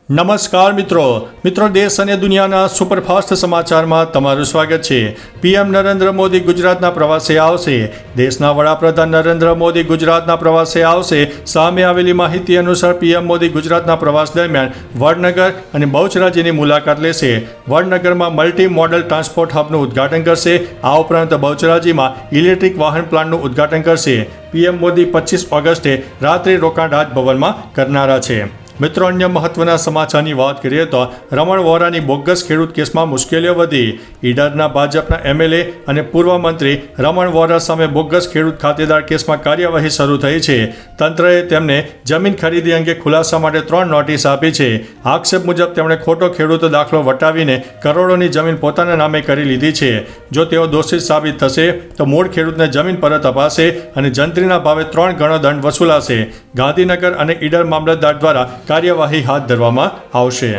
નમસ્કાર મિત્રો દેશ અને દુનિયાના સુપરફાસ્ટ સમાચારમાં તમારું સ્વાગત છે। પીએમ નરેન્દ્ર મોદી ગુજરાતના પ્રવાસે આવશે। દેશના વડાપ્રધાન નરેન્દ્ર મોદી ગુજરાતના પ્રવાસે આવશે। સામે આવેલી માહિતી અનુસાર પીએમ મોદી ગુજરાતના પ્રવાસ દરમિયાન વડનગર અને બહુચરાજીની મુલાકાત લેશે। વડનગરમાં મલ્ટી મોડલ ટ્રાન્સપોર્ટ હબનું ઉદ્ઘાટન કરશે। આ ઉપરાંત બહુચરાજીમાં ઇલેક્ટ્રિક વાહન પ્લાન્ટનું ઉદ્ઘાટન કરશે। પીએમ મોદી 25 ઓગસ્ટે રાત્રિ રોકાણ રાજભવનમાં કરનારા છે। મિત્રો અન્ય મહત્વના સમાચારની વાત કરીએ તો રમણ વોરાની બોગસ ખેડૂત કેસમાં મુશ્કેલીઓ વધી। ઈડરના ભાજપના એમએલએ અને પૂર્વ મંત્રી રમણ વોરા સામે બોગસ ખેડૂત ખાતેદાર કેસમાં કાર્યવાહી શરૂ થઈ છે। તંત્રએ તેમને જમીન ખરીદી અંગે ખુલાસા માટે 3 નોટિસ આપી છે। આક્ષેપ મુજબ તેમણે ખોટો ખેડૂત દાખલો વટાવીને કરોડોની જમીન પોતાના નામે કરી લીધી છે। જો તેઓ દોષિત સાબિત થશે તો મૂળ ખેડૂતને જમીન પરત અપાશે અને જંત્રીના ભાવે 3 ગણો દંડ વસૂલાશે। ગાંધીનગર અને ઈડર મામલતદાર દ્વારા કાર્યવાહી હાથ ધરવામાં આવશે।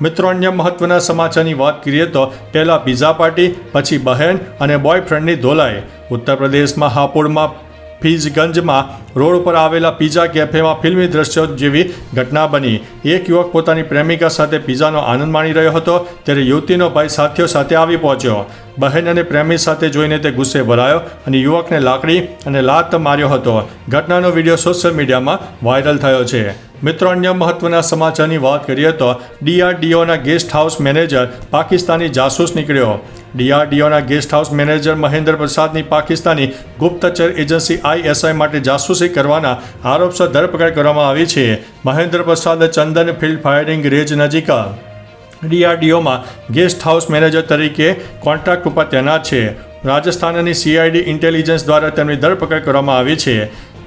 મિત્રો અન્ય મહત્વના સમાચારની વાત કરીએ તો પહેલા પિઝા પાર્ટી, પછી બહેન અને બોયફ્રેન્ડની ધોલાઈ। ઉત્તર પ્રદેશમાં હાપુડમાં ફીઝગંજમાં રોડ પર આવેલા પિઝા કેફેમાં ફિલ્મી દ્રશ્યો જેવી ઘટના બની। એક યુવક પોતાની પ્રેમિકા સાથે પિઝાનો આનંદ માણી રહ્યો હતો ત્યારે યુવતીનો ભાઈ સાથીઓ સાથે આવી પહોંચ્યો। બહેન અને પ્રેમી સાથે જોઈને તે ગુસ્સે ભરાયો અને યુવકને લાકડી અને લાત માર્યો હતો। ઘટનાનો વિડીયો સોશિયલ મીડિયામાં વાયરલ થયો છે। મિત્રો અન્ય મહત્વના સમાચારની વાત કરીએ તો ડીઆરડીઓના ગેસ્ટ હાઉસ મેનેજર પાકિસ્તાની જાસૂસ નીકળ્યો। ડીઆરડીઓના ગેસ્ટ હાઉસ મેનેજર મહેન્દ્ર પ્રસાદની પાકિસ્તાની ગુપ્તચર એજન્સી આઈએસઆઈ માટે જાસૂસી કરવાના આરોપસર ધરપકડ કરવામાં આવી છે। મહેન્દ્ર પ્રસાદ ચંદન ફિલ્ડ ફાયરિંગ રેન્જ નજીક ડીઆરડીઓમાં ગેસ્ટ હાઉસ મેનેજર તરીકે કોન્ટ્રાક્ટ ઉપર તૈનાત છે। રાજસ્થાનની સીઆઈડી ઇન્ટેલિજન્સ દ્વારા તેમની ધરપકડ કરવામાં આવી છે।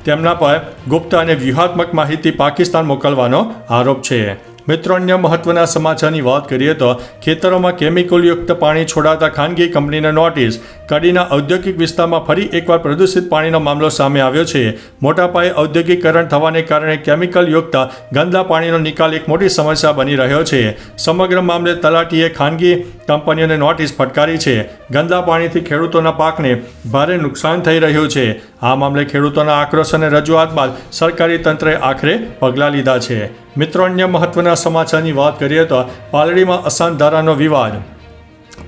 તેમના પર ગુપ્ત અને વ્યૂહાત્મક માહિતી પાકિસ્તાન મોકલવાનો આરોપ છે। મિત્રો અન્ય મહત્વના સમાચારની વાત કરીએ તો ખેતરોમાં કેમિકલયુક્ત પાણી છોડાતા ખાનગી કંપનીને નોટિસ। કડીના ઔદ્યોગિક વિસ્તારમાં ફરી એકવાર પ્રદૂષિત પાણીનો મામલો સામે આવ્યો છે। મોટા પાયે ઔદ્યોગિકરણ થવાને કારણે કેમિકલયુક્ત ગંદા પાણીનો નિકાલ એક મોટી સમસ્યા બની રહ્યો છે। સમગ્ર મામલે તલાટીએ ખાનગી કંપનીઓને નોટિસ ફટકારી છે। ગંદા પાણીથી ખેડૂતોના પાકને ભારે નુકસાન થઈ રહ્યું છે। આ મામલે ખેડૂતોના આક્રોશ અને રજૂઆત બાદ સરકારી તંત્રએ આખરે પગલાં લીધા છે। મિત્રો અન્ય મહત્વના સમાચારની વાત કરીએ તો પાલડીમાં અસાનધારાનો વિવાદ।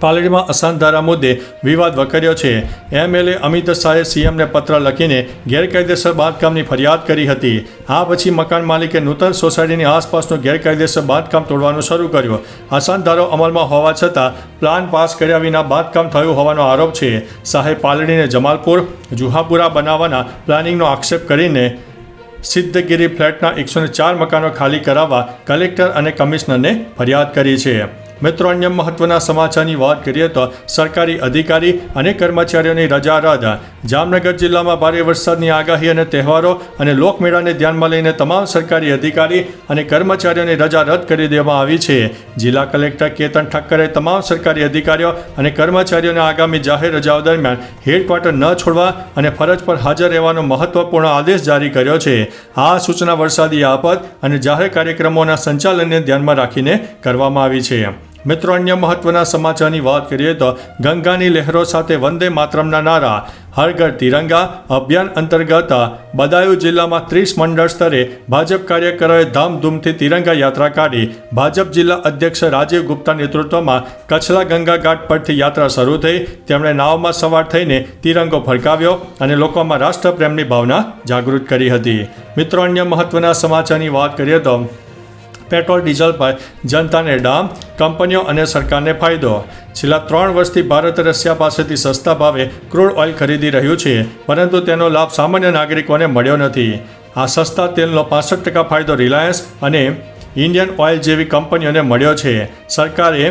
પાલડીમાં અસાનધારા મુદ્દે વિવાદ વકર્યો છે। એમએલએ અમિત શાહે સીએમને પત્ર લખીને ગેરકાયદેસર બાંધકામની ફરિયાદ કરી હતી। આ પછી મકાન માલિકે નૂતન સોસાયટીની આસપાસનું ગેરકાયદેસર બાંધકામ તોડવાનું શરૂ કર્યું। અસાનધારો અમલમાં હોવા છતાં પ્લાન પાસ કર્યા વિના બાંધકામ થયું હોવાનો આરોપ છે। શાહે પાલડીને જમાલપુર જુહાપુરા બનાવવાના પ્લાનિંગનો આક્ષેપ કરીને સિદ્ધગીરી ફ્લેટના 104 મકાનો ખાલી કરાવવા કલેક્ટર અને કમિશનરને ફરિયાદ કરી છે। મિત્રો અન્ય મહત્વના સમાચારની વાત કરીએ તો સરકારી અધિકારી અને કર્મચારીઓની રજા રદ। જામનગર જિલ્લામાં ભારે વરસાદની આગાહી અને તહેવારો અને લોકમેળાને ધ્યાનમાં લઈને તમામ સરકારી અધિકારી અને કર્મચારીઓની રજા રદ કરી દેવામાં આવી છે। જિલ્લા કલેક્ટર કેતન ઠક્કરે તમામ સરકારી અધિકારીઓ અને કર્મચારીઓને આગામી જાહેર રજાઓ દરમિયાન હેડક્વાર્ટર ન છોડવા અને ફરજ પર હાજર રહેવાનો મહત્વપૂર્ણ આદેશ જારી કર્યો છે। આ સૂચના વરસાદી આફત અને જાહેર કાર્યક્રમોના સંચાલનને ધ્યાનમાં રાખીને કરવામાં આવી છે। મિત્રો અન્ય મહત્વના સમાચારની વાત કરીએ તો ગંગાની લહેરો સાથે વંદે માતરમના નારા। હર ઘર તિરંગા અભિયાન અંતર્ગત બદાયુ જિલ્લામાં 30 મંડળ સ્તરે ભાજપ કાર્યકરોએ ધામધૂમથી તિરંગા યાત્રા કાઢી। ભાજપ જિલ્લા અધ્યક્ષ રાજીવ ગુપ્તા નેતૃત્વમાં કચ્છલા ગંગા ઘાટ પરથી યાત્રા શરૂ થઈ। તેમણે નાવમાં સવાર થઈને તિરંગો ફરકાવ્યો અને લોકોમાં રાષ્ટ્રપ્રેમની ભાવના જાગૃત કરી હતી। મિત્રો અન્ય મહત્વના સમાચારની વાત કરીએ તો પેટ્રોલ ડીઝલ પર જનતાને ડામ, કંપનીઓ અને સરકારને ફાયદો। છેલ્લા 3 વર્ષથી ભારત રશિયા પાસેથી સસ્તા ભાવે ક્રૂડ ઓઇલ ખરીદી રહ્યું છે, પરંતુ તેનો લાભ સામાન્ય નાગરિકોને મળ્યો નથી। આ સસ્તા તેલનો 65% ફાયદો રિલાયન્સ અને ઇન્ડિયન ઓઇલ જેવી કંપનીઓને મળ્યો છે। સરકારે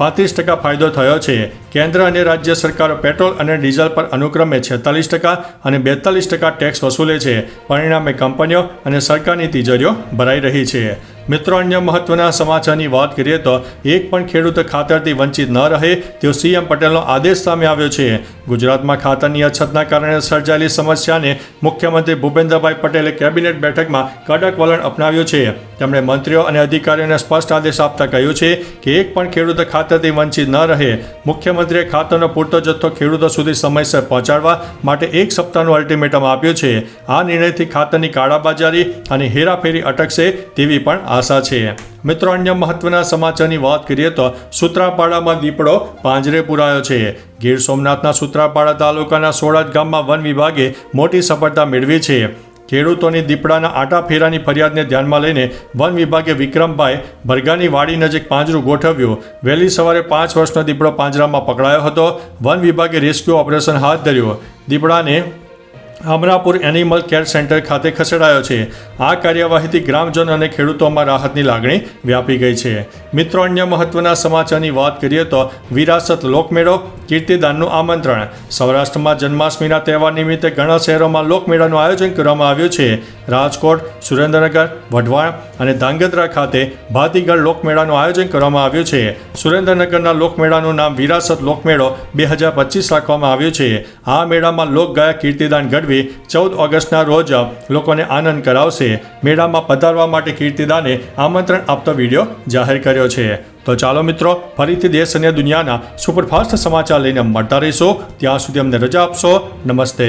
35% ફાયદો થયો છે। કેન્દ્ર અને રાજ્ય સરકારો પેટ્રોલ અને ડીઝલ પર અનુક્રમે 46% અને 42% ટેક્સ વસૂલે છે। પરિણામે કંપનીઓ અને સરકારની તિજોરીઓ ભરાઈ રહી છે। મિત્રો અન્ય મહત્વના સમાચારની વાત કરીએ તો એક પણ ખેડૂત ખાતરથી વંચિત ન રહે તેવો સીએમ પટેલનો આદેશ સામે આવ્યો છે। ગુજરાતમાં ખાતરની અછતના કારણે સર્જાયેલી સમસ્યાને મુખ્યમંત્રી ભૂપેન્દ્રભાઈ પટેલે કેબિનેટ બેઠકમાં કડક વલણ અપનાવ્યું છે। તેમણે મંત્રીઓ અને અધિકારીઓને સ્પષ્ટ આદેશ આપતા કહ્યું છે કે એક પણ ખેડૂત ખાતરથી વંચિત ન રહે। મુખ્યમંત્રી મુખ્યમંત્રીએ ખાતરનો પૂરતો જથ્થો ખેડૂતો સુધી સમયસર પહોંચાડવા માટે 1 સપ્તાહનું અલ્ટિમેટમ આપ્યું છે. આ નિર્ણયથી ખાતરની કાળાબજારી અને હેરાફેરી અટકશે તેવી પણ આશા છે. મિત્રો, અન્ય મહત્વના સમાચારની વાત કરીએ તો સૂત્રાપાડામાં દીપડો પાંજરે પુરાયો છે. ગીર સોમનાથના સૂત્રાપાડા તાલુકાના સોડાદ ગામમાં વન વિભાગે મોટી સફળતા મેળવી છે. ખેડૂતોની દીપડાના આટાફેરાની ફરિયાદને ધ્યાનમાં લઈને વન વિભાગે વિક્રમભાઈ ભરગાની વાડી નજીક પાંજરું ગોઠવ્યું. વહેલી સવારે 5 વર્ષનો દીપડો પાંજરામાં પકડાયો હતો. વન વિભાગે રેસ્ક્યુ ઓપરેશન હાથ ધર્યું. દીપડાને અમરાપુર એનિમલ કેર સેન્ટર ખાતે ખસેડાયો છે. આ કાર્યવાહીથી ગ્રામજનો અને ખેડૂતોમાં રાહતની લાગણી વ્યાપી ગઈ છે. મિત્રો, અન્ય મહત્વના સમાચારની વાત કરીએ તો વિરાસત લોકમેળો, કીર્તિદાનનું આમંત્રણ. સૌરાષ્ટ્રમાં જન્માષ્ટમીના તહેવાર નિમિત્તે ઘણા શહેરોમાં લોકમેળાનું આયોજન કરવામાં આવ્યું છે. રાજકોટ, સુરેન્દ્રનગર, વઢવાણ અને ધાંગધ્રા ખાતે ભાતીગળ લોકમેળાનું આયોજન કરવામાં આવ્યું છે. સુરેન્દ્રનગરના લોકમેળાનું નામ વિરાસત લોકમેળો 2025 રાખવામાં આવ્યું છે. આ મેળામાં લોકગાયક કીર્તિદાન ગઢવી 14 ઓગસ્ટના રોજ લોકોને આનંદ કરાવશે. મેળામાં પધારવા માટે કીર્તિદાને આમંત્રણ આપતો વિડીયો જાહેર કર્યો છે. તો ચાલો મિત્રો, ફરીથી દેશ અને દુનિયાના સુપરફાસ્ટ સમાચાર લઈને મળતા રહીશું. ત્યાં સુધી અમને રજા આપશો. નમસ્તે.